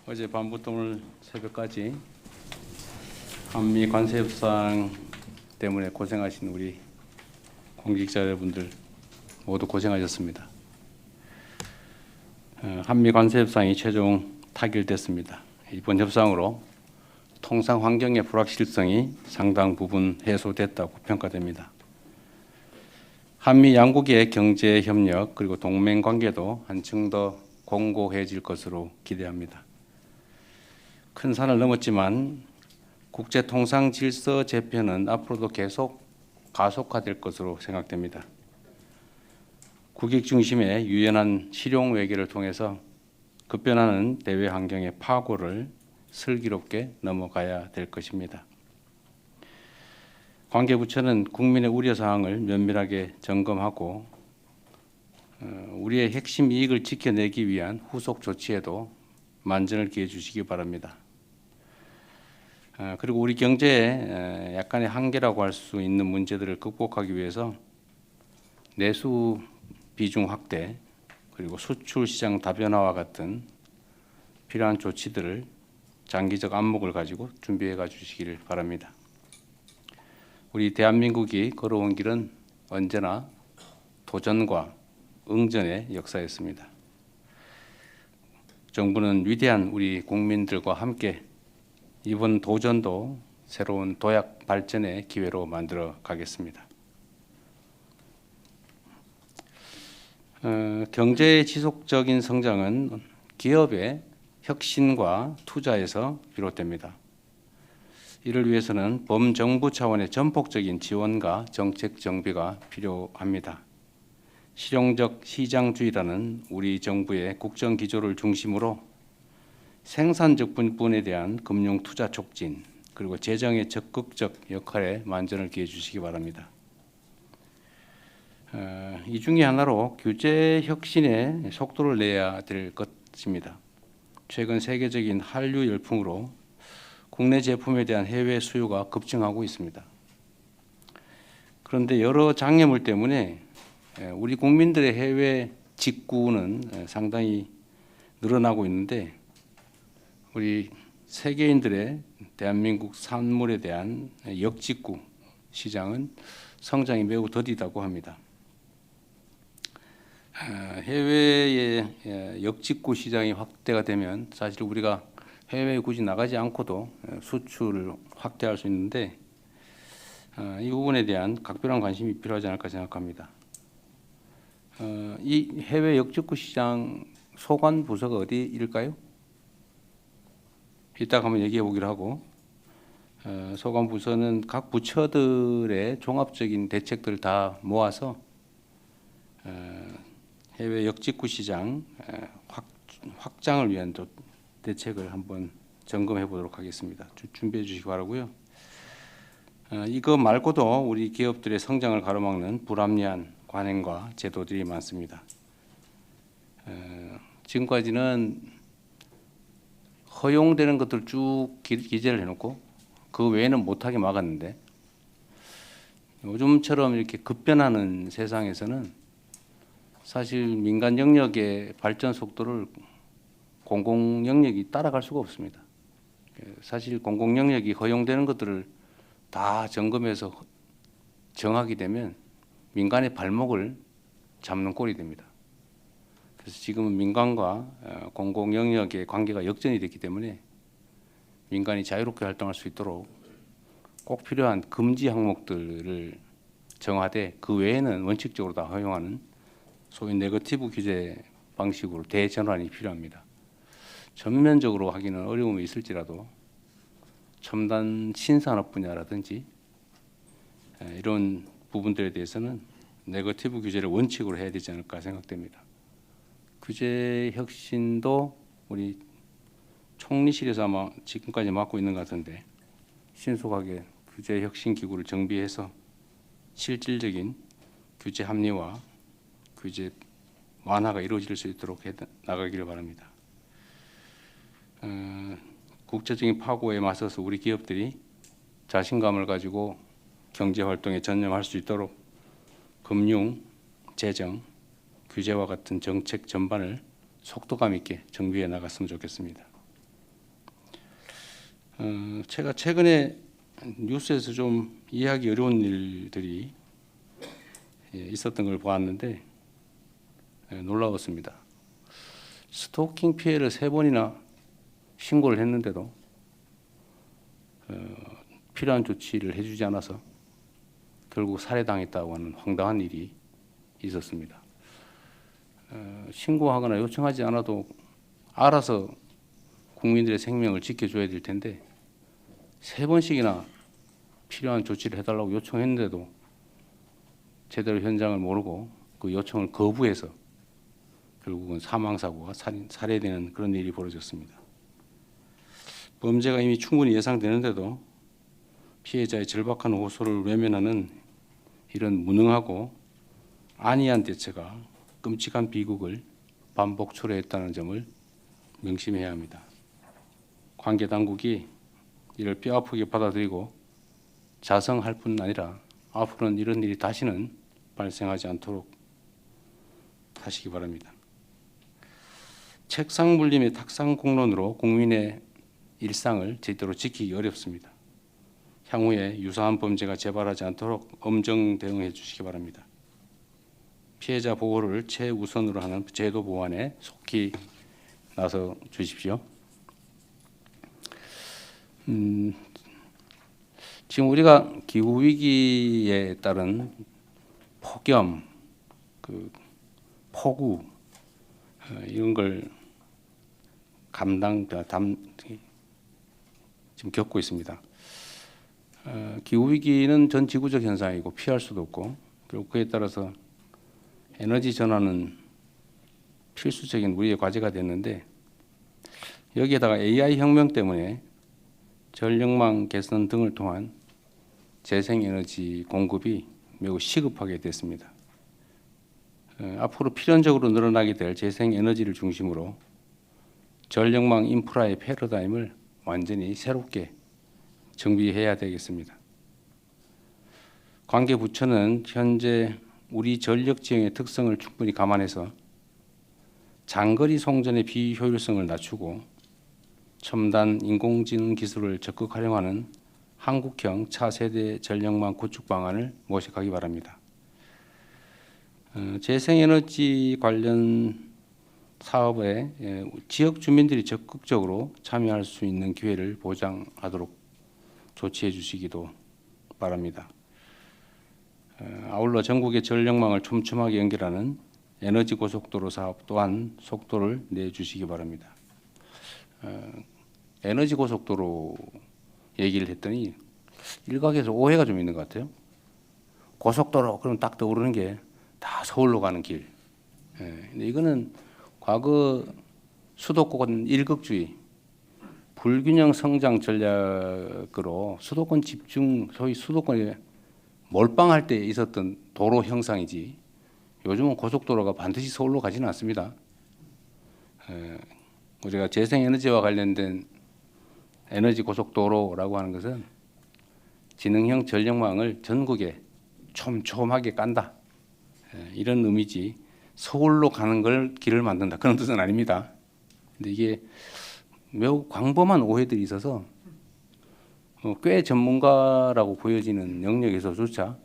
어제 밤부터 오늘 새벽까지 한미 관세 협상 때문에 고생하신 우리 공직자 여러분들 모두 고생하셨습니다. 한미 관세 협상이 최종 타결됐습니다. 이번 협상으로 통상 환경의 불확실성이 상당 부분 해소됐다고 평가됩니다. 한미 양국의 경제 협력 그리고 동맹 관계도 한층 더 공고해질 것으로 기대합니다. 큰 산을 넘었지만 국제 통상 질서 재편은 앞으로도 계속 가속화될 것으로 생각됩니다. 국익 중심의 유연한 실용 외교를 통해서 급변하는 대외 환경의 파고를 슬기롭게 넘어가야 될 것입니다. 관계부처는 국민의 우려 사항을 면밀하게 점검하고 우리의 핵심 이익을 지켜내기 위한 후속 조치에도 만전을 기해 주시기 바랍니다. 그리고 우리 경제에 약간의 한계라고 할 수 있는 문제들을 극복하기 위해서 내수 비중 확대 그리고 수출 시장 다변화와 같은 필요한 조치들을 장기적 안목을 가지고 준비해 가 주시기를 바랍니다. 우리 대한민국이 걸어온 길은 언제나 도전과 응전의 역사였습니다. 정부는 위대한 우리 국민들과 함께 이번 도전도 새로운 도약 발전의 기회로 만들어 가겠습니다. 경제의 지속적인 성장은 기업의 혁신과 투자에서 비롯됩니다. 이를 위해서는 범정부 차원의 전폭적인 지원과 정책 정비가 필요합니다. 실용적 시장주의라는 우리 정부의 국정 기조를 중심으로 생산적 부분에 대한 금융 투자 촉진 그리고 재정의 적극적 역할에 만전을 기해 주시기 바랍니다. 이 중에 하나로 규제 혁신에 속도를 내야 될 것입니다. 최근 세계적인 한류 열풍으로 국내 제품에 대한 해외 수요가 급증하고 있습니다. 그런데 여러 장애물 때문에 우리 국민들의 해외 직구는 상당히 늘어나고 있는데 우리 세계인들의 대한민국 산물에 대한 역직구 시장은 성장이 매우 더디다고 합니다. 해외의 역직구 시장이 확대가 되면 사실 우리가 해외에 굳이 나가지 않고도 수출을 확대할 수 있는데 이 부분에 대한 각별한 관심이 필요하지 않을까 생각합니다. 이 해외 역직구 시장 소관 부서가 어디일까요? 이따가 한번 얘기해 보기로 하고 소관 부서는 각 부처들의 종합적인 대책들을 다 모아서 해외 역직구 시장 확장을 위한 대책을 한번 점검해 보도록 하겠습니다. 준비해 주시기 바라고요. 이거 말고도 우리 기업들의 성장을 가로막는 불합리한 관행과 제도들이 많습니다. 지금까지는 허용되는 것들 쭉 기재를 해놓고 그 외에는 못하게 막았는데 요즘처럼 이렇게 급변하는 세상에서는 사실 민간 영역의 발전 속도를 공공 영역이 따라갈 수가 없습니다. 사실 공공 영역이 허용되는 것들을 다 점검해서 정하게 되면 민간의 발목을 잡는 꼴이 됩니다. 그래서 지금은 민간과 공공 영역의 관계가 역전이 됐기 때문에 민간이 자유롭게 활동할 수 있도록 꼭 필요한 금지 항목들을 정하되 그 외에는 원칙적으로 다 허용하는 소위 네거티브 규제 방식으로 대전환이 필요합니다. 전면적으로 하기는 어려움이 있을지라도 첨단 신산업 분야라든지 이런 부분들에 대해서는 네거티브 규제를 원칙으로 해야 되지 않을까 생각됩니다. 규제 혁신도 우리 총리실에서 아마 지금까지 맡고 있는 것 같은데 신속하게 규제 혁신 기구를 정비해서 실질적인 규제 합리화, 규제 완화가 이루어질 수 있도록 해 나가기를 바랍니다. 국제적인 파고에 맞서서 우리 기업들이 자신감을 가지고 경제 활동에 전념할 수 있도록 금융, 재정, 규제와 같은 정책 전반을 속도감 있게 정비해 나갔으면 좋겠습니다. 제가 최근에 뉴스에서 좀 이해하기 어려운 일들이 있었던 걸 보았는데 놀라웠습니다. 스토킹 피해를 3번이나 신고를 했는데도 필요한 조치를 해주지 않아서 결국 살해당했다고 하는 황당한 일이 있었습니다. 신고하거나 요청하지 않아도 알아서 국민들의 생명을 지켜줘야 될 텐데 3번씩이나 필요한 조치를 해달라고 요청했는데도 제대로 현장을 모르고 그 요청을 거부해서 결국은 사망사고가 살해되는 그런 일이 벌어졌습니다. 범죄가 이미 충분히 예상되는데도 피해자의 절박한 호소를 외면하는 이런 무능하고 안이한 대처가 끔찍한 비극을 반복 초래했다는 점을 명심해야 합니다. 관계 당국이 이를 뼈아프게 받아들이고 자성할 뿐 아니라 앞으로는 이런 일이 다시는 발생하지 않도록 하시기 바랍니다. 책상 물림의 탁상 공론으로 국민의 일상을 제대로 지키기 어렵습니다. 향후에 유사한 범죄가 재발하지 않도록 엄정 대응해 주시기 바랍니다. 피해자 보호를 최우선으로 하는 제도 보완에 속히 나서 주십시오. 지금 우리가 기후 위기에 따른 폭염, 폭우 이런 걸 지금 겪고 있습니다. 기후 위기는 전 지구적 현상이고 피할 수도 없고 그리고 그에 따라서 에너지 전환은 필수적인 우리의 과제가 됐는데 여기에다가 AI 혁명 때문에 전력망 개선 등을 통한 재생에너지 공급이 매우 시급하게 됐습니다. 앞으로 필연적으로 늘어나게 될 재생에너지를 중심으로 전력망 인프라의 패러다임을 완전히 새롭게 정비해야 되겠습니다. 관계 부처는 현재 우리 전력 지형의 특성을 충분히 감안해서 장거리 송전의 비효율성을 낮추고 첨단 인공지능 기술을 적극 활용하는 한국형 차세대 전력망 구축 방안을 모색하기 바랍니다. 재생에너지 관련 사업에 지역 주민들이 적극적으로 참여할 수 있는 기회를 보장하도록 조치해 주시기도 바랍니다. 아울러 전국의 전력망을 촘촘하게 연결하는 에너지 고속도로 사업 또한 속도를 내주시기 바랍니다. 에너지 고속도로 얘기를 했더니 일각에서 오해가 좀 있는 것 같아요. 고속도로 그럼 딱 떠오르는 게 다 서울로 가는 길. 근데 이거는 과거 수도권 일극주의, 불균형 성장 전략으로 수도권 집중, 소위 수도권에 몰빵할 때 있었던 도로 형상이지 요즘은 고속도로가 반드시 서울로 가지는 않습니다. 우리가 재생에너지와 관련된 에너지 고속도로라고 하는 것은 지능형 전력망을 전국에 촘촘하게 깐다. 이런 의미지 서울로 가는 걸 길을 만든다. 그런 뜻은 아닙니다. 근데 이게 매우 광범한 오해들이 있어서 꽤 전문가라고 보여지는 영역에서조차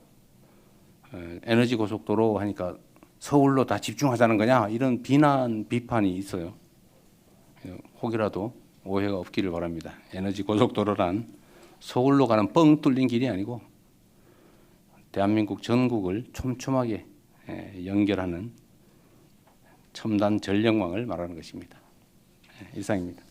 에너지 고속도로 하니까 서울로 다 집중하자는 거냐 이런 비난 비판이 있어요. 혹이라도 오해가 없기를 바랍니다. 에너지 고속도로란 서울로 가는 뻥 뚫린 길이 아니고 대한민국 전국을 촘촘하게 연결하는 첨단 전력망을 말하는 것입니다. 이상입니다.